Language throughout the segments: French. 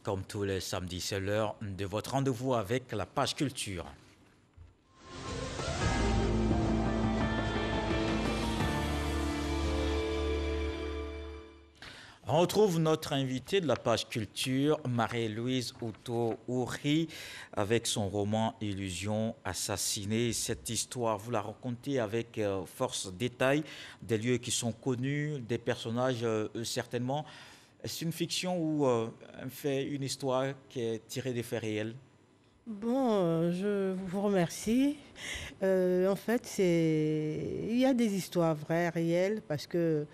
Comme tous les samedis, c'est l'heure de votre rendez-vous avec la page culture. On retrouve notre invitée de la page culture, Marie-Louise Outo-Ouri, avec son roman Illusion assassinée. Cette histoire, vous la racontez avec force détail, des lieux qui sont connus, des personnages certainement. Est-ce une fiction ou un fait, une histoire qui est tirée des faits réels? Bon, je vous remercie. En fait, il y a des histoires vraies, réelles, parce que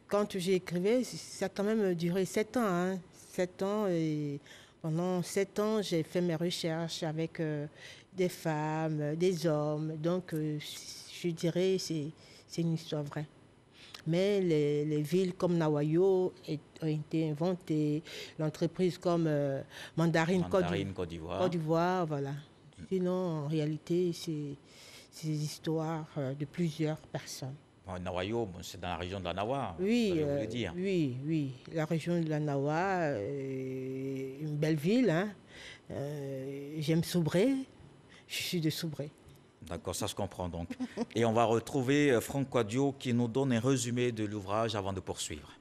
quand j'ai écrivé, ça a quand même duré 7 ans. 7 ans, et pendant 7 ans, j'ai fait mes recherches avec des femmes, des hommes. Donc, je dirais que c'est une histoire vraie. Mais les villes comme Nawayo ont été inventées, l'entreprise comme Mandarine Côte d'Ivoire. Côte d'Ivoire, voilà. Sinon, en réalité, c'est des histoires de plusieurs personnes. Nawayo, c'est dans la région de la Nawa, Oui, vous voulez dire. oui. La région de la Nawa, une belle ville. J'aime Soubré. Je suis de Soubré. D'accord, ça se comprend donc. Et on va retrouver Franck Quadio qui nous donne un résumé de l'ouvrage avant de poursuivre.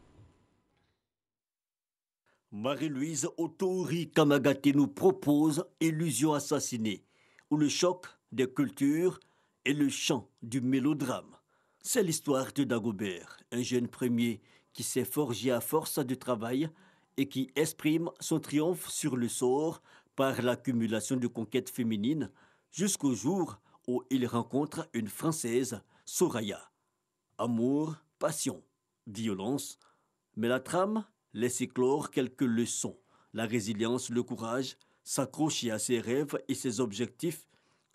Marie-Louise Outo-Ouri Kamagate nous propose Illusion assassinée, où le choc des cultures est le chant du mélodrame. C'est l'histoire de Dagobert, un jeune premier qui s'est forgé à force de travail et qui exprime son triomphe sur le sort par l'accumulation de conquêtes féminines jusqu'au jour où il rencontre une Française, Soraya. Amour, passion, violence, mais la trame laisse éclore quelques leçons. La résilience, le courage, s'accrocher à ses rêves et ses objectifs.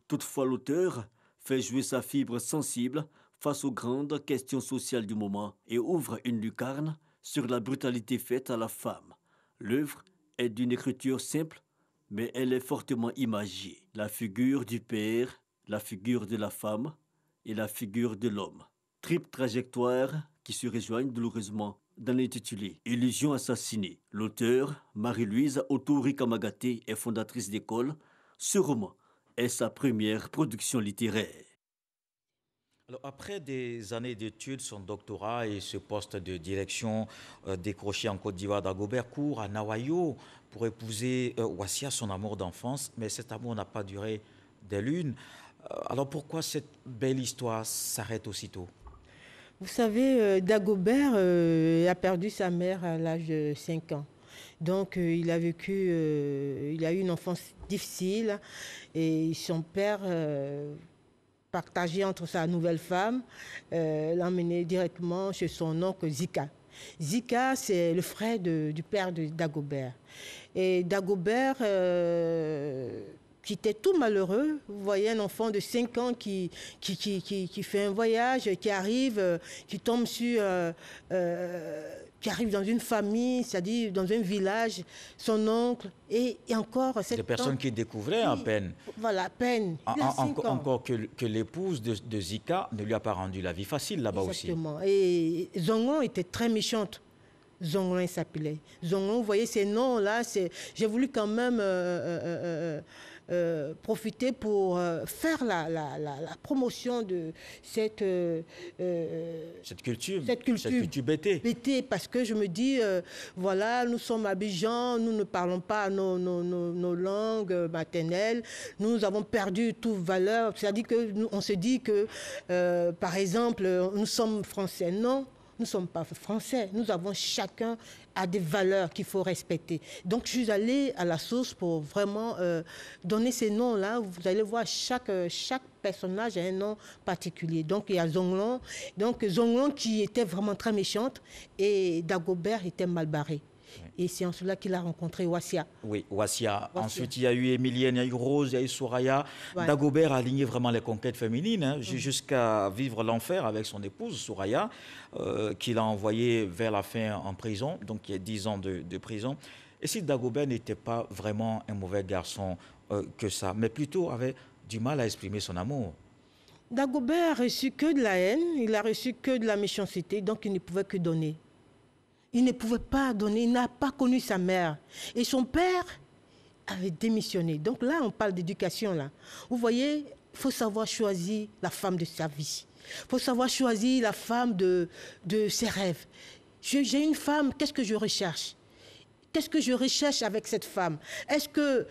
Toutefois, l'auteur fait jouer sa fibre sensible face aux grandes questions sociales du moment et ouvre une lucarne sur la brutalité faite à la femme. L'œuvre est d'une écriture simple, mais elle est fortement imagée. La figure du père, la figure de la femme et la figure de l'homme. Triple trajectoire qui se rejoignent douloureusement dans l'intitulé « Illusion assassinée ». L'auteur, Marie-Louise Outo-Ouri Kamagate, est fondatrice d'école. Ce roman est sa première production littéraire. Alors, après des années d'études, son doctorat et ce poste de direction décroché en Côte d'Ivoire, Dagobert court à Nawayo pour épouser Wassia, son amour d'enfance, mais cet amour n'a pas duré des lunes. Alors pourquoi cette belle histoire s'arrête aussitôt? Vous savez, Dagobert a perdu sa mère à l'âge de 5 ans. Donc, il a eu une enfance difficile et son père, partagé entre sa nouvelle femme, l'a emmené directement chez son oncle Zika. Zika, c'est le frère du père de Dagobert. Et Dagobert, qui était tout malheureux. Vous voyez un enfant de 5 ans qui fait un voyage, qui arrive, qui tombe sur... qui arrive dans une famille, c'est-à-dire dans un village, son oncle, et encore... Des personnes qui découvraient à peine. Voilà, à peine. Encore que l'épouse de Zika ne lui a pas rendu la vie facile là-bas aussi. Exactement. Et Zongon était très méchante. Zongon, il s'appelait. Zongon, vous voyez ces noms-là, j'ai voulu quand même profiter pour faire la promotion de cette culture BT. BT, parce que je me dis, voilà, nous sommes à Abidjan, nous ne parlons pas nos langues maternelles, nous avons perdu toute valeur. C'est-à-dire qu'on se dit que, par exemple, nous sommes français. Non. Nous ne sommes pas français. Nous avons chacun a des valeurs qu'il faut respecter. Donc, je suis allée à la source pour vraiment donner ces noms-là. Vous allez voir, chaque personnage a un nom particulier. Donc, il y a Zonglon. Donc, Zonglon qui était vraiment très méchante et Dagobert était mal barré. Et c'est en cela qu'il a rencontré Wassia. Oui, Wassia. Ensuite, il y a eu Emilienne, il y a eu Rose, il y a eu Soraya. Ouais. Dagobert a aligné vraiment les conquêtes féminines, jusqu'à vivre l'enfer avec son épouse, Soraya, qu'il a envoyée vers la fin en prison, donc il y a 10 ans de prison. Et si Dagobert n'était pas vraiment un mauvais garçon que ça, mais plutôt avait du mal à exprimer son amour. Dagobert a reçu que de la haine, il a reçu que de la méchanceté, donc il ne pouvait que donner. il ne pouvait pas donner, il n'a pas connu sa mère. Et son père avait démissionné. Donc là, on parle d'éducation, là. Vous voyez, il faut savoir choisir la femme de sa vie. Il faut savoir choisir la femme de ses rêves. J'ai une femme, qu'est-ce que je recherche? Qu'est-ce que je recherche avec cette femme? Est-ce que,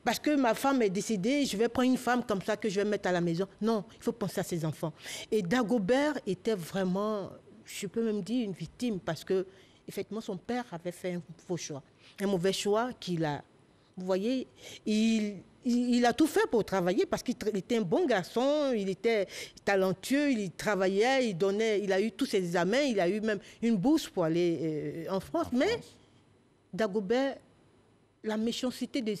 parce que ma femme est décédée, je vais prendre une femme comme ça que je vais mettre à la maison? Non, il faut penser à ses enfants. Et Dagobert était vraiment, je peux même dire, une victime, parce que, effectivement, son père avait fait un faux choix. Un mauvais choix qu'il a... Vous voyez, il a tout fait pour travailler parce qu'il était un bon garçon, il était talentueux, il travaillait, il a eu tous ses examens, il a eu même une bourse pour aller en France. Mais Dagobert, la méchanceté de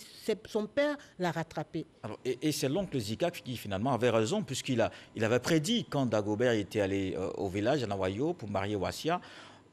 son père l'a rattrapé. Alors, et c'est l'oncle Zika qui finalement avait raison, puisqu'il avait prédit quand Dagobert était allé au village à Nawayo pour marier Wassia,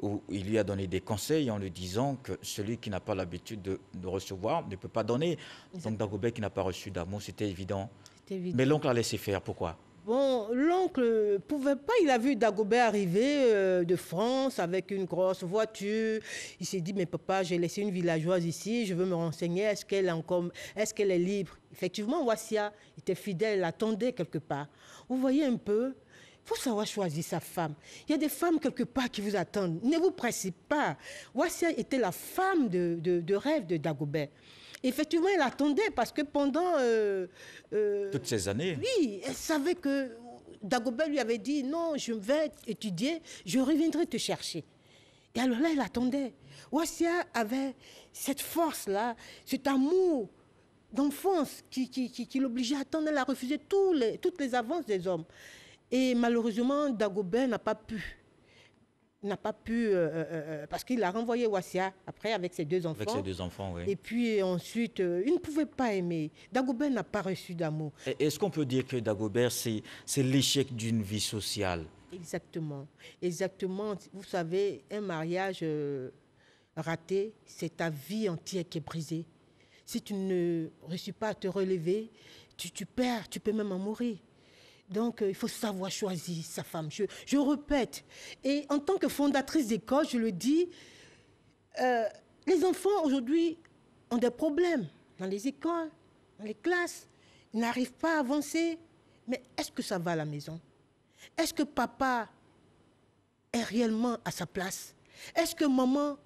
où il lui a donné des conseils en lui disant que celui qui n'a pas l'habitude de recevoir ne peut pas donner. Donc Dagobert qui n'a pas reçu d'amour, c'était évident. Mais l'oncle a laissé faire, pourquoi? Bon, l'oncle ne pouvait pas, il a vu Dagobert arriver de France avec une grosse voiture. Il s'est dit, mais papa, j'ai laissé une villageoise ici, je veux me renseigner, est-ce qu'elle est libre? Effectivement, Wassia était fidèle, elle attendait quelque part. Vous voyez un peu, il faut savoir choisir sa femme. Il y a des femmes quelque part qui vous attendent. Ne vous pressez pas. Wassia était la femme de rêve de Dagobert. Effectivement, elle attendait parce que pendant... toutes ces années. Oui, elle savait que Dagobert lui avait dit, non, je vais étudier, je reviendrai te chercher. Et alors là, elle attendait. Wassia avait cette force-là, cet amour d'enfance qui l'obligeait à attendre. Elle a refusé toutes les avances des hommes. Et malheureusement, Dagobert n'a pas pu. Parce qu'il a renvoyé Wassia après avec ses deux enfants. Avec ses deux enfants, oui. Et puis ensuite, il ne pouvait pas aimer. Dagobert n'a pas reçu d'amour. Est-ce qu'on peut dire que Dagobert, c'est l'échec d'une vie sociale? Exactement. Exactement. Vous savez, un mariage raté, c'est ta vie entière qui est brisée. Si tu ne réussis pas à te relever, tu perds, tu peux même en mourir. Donc, il faut savoir choisir sa femme. Je répète. Et en tant que fondatrice d'école, je le dis, les enfants aujourd'hui ont des problèmes dans les écoles, dans les classes. Ils n'arrivent pas à avancer. Mais est-ce que ça va à la maison? Est-ce que papa est réellement à sa place? Est-ce que maman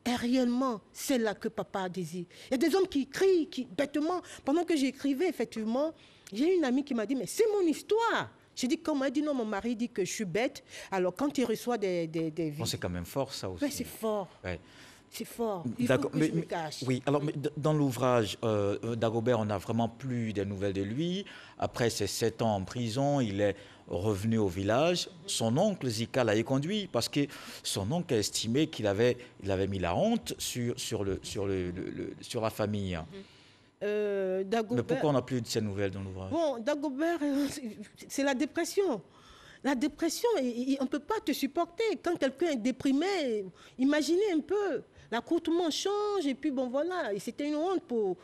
est réellement celle-là que papa désire? Il y a des hommes qui crient, bêtement. Pendant que j'écrivais, effectivement, j'ai une amie qui m'a dit, mais c'est mon histoire. J'ai dit, comment? Elle dit, non, mon mari dit que je suis bête. Alors, quand il reçoit des Bon, c'est quand même fort, ça aussi. Mais c'est fort. Ouais. C'est fort. Il faut que je me cache. Oui, alors mais dans l'ouvrage, Dagobert, on n'a vraiment plus des nouvelles de lui. Après ses 7 ans en prison, il est revenu au village. Son oncle Zika l'a éconduit parce que son oncle a estimé qu'il avait mis la honte sur la famille. Dagobert, mais pourquoi on n'a plus de ces nouvelles dans l'ouvrage? Bon, Dagobert, c'est la dépression. La dépression, on ne peut pas te supporter. Quand quelqu'un est déprimé, imaginez un peu, l'accoutrement change et puis bon voilà, c'était une honte pour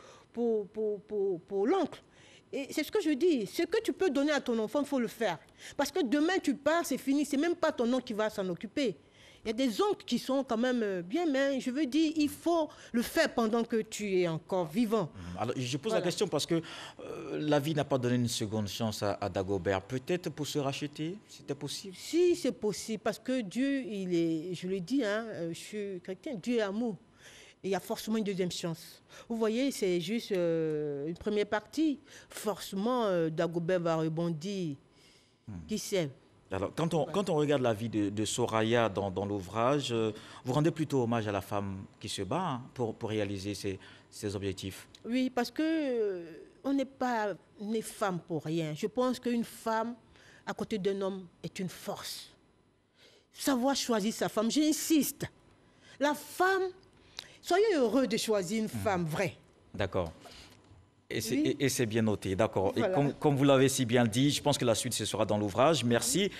l'oncle. Et c'est ce que je dis, ce que tu peux donner à ton enfant, il faut le faire. Parce que demain tu pars, c'est fini, c'est même pas ton oncle qui va s'en occuper. Il y a des oncles qui sont quand même bien, mais je veux dire, il faut le faire pendant que tu es encore vivant. Alors, je pose la question parce que la vie n'a pas donné une seconde chance à Dagobert. Peut-être pour se racheter, c'était possible? Si, c'est possible, parce que Dieu, il est, je le dis, hein, je suis chrétien, Dieu est amour. Il y a forcément une deuxième chance. Vous voyez, c'est juste une première partie. Forcément, Dagobert va rebondir. Qui sait? Alors, quand on regarde la vie de Soraya dans l'ouvrage, vous rendez plutôt hommage à la femme qui se bat pour réaliser ses objectifs. Oui, parce que on n'est pas né femme pour rien. Je pense qu'une femme à côté d'un homme est une force. Savoir choisir sa femme, j'insiste. La femme, soyez heureux de choisir une femme vraie. D'accord. Et c'est bien noté, d'accord. Voilà. Et comme vous l'avez si bien dit, je pense que la suite, ce sera dans l'ouvrage. Merci.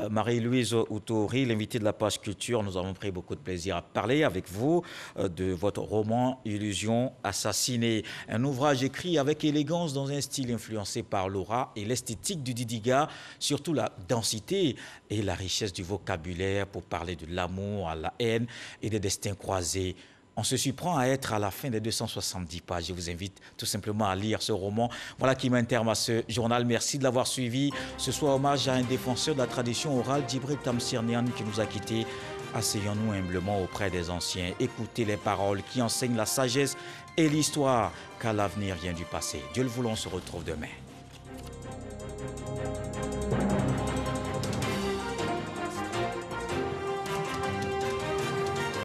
Marie-Louise Outouri, l'invitée de la page culture. Nous avons pris beaucoup de plaisir à parler avec vous de votre roman Illusion assassinée. Un ouvrage écrit avec élégance dans un style influencé par l'aura et l'esthétique du Didiga, surtout la densité et la richesse du vocabulaire pour parler de l'amour, à la haine et des destins croisés. On se surprend à être à la fin des 270 pages. Je vous invite tout simplement à lire ce roman. Voilà qui met un terme à ce journal. Merci de l'avoir suivi. Ce soir, hommage à un défenseur de la tradition orale, Djibril Tamsir-Niane, qui nous a quittés. Asseyons-nous humblement auprès des anciens. Écoutez les paroles qui enseignent la sagesse et l'histoire, car l'avenir vient du passé. Dieu le voulant, on se retrouve demain.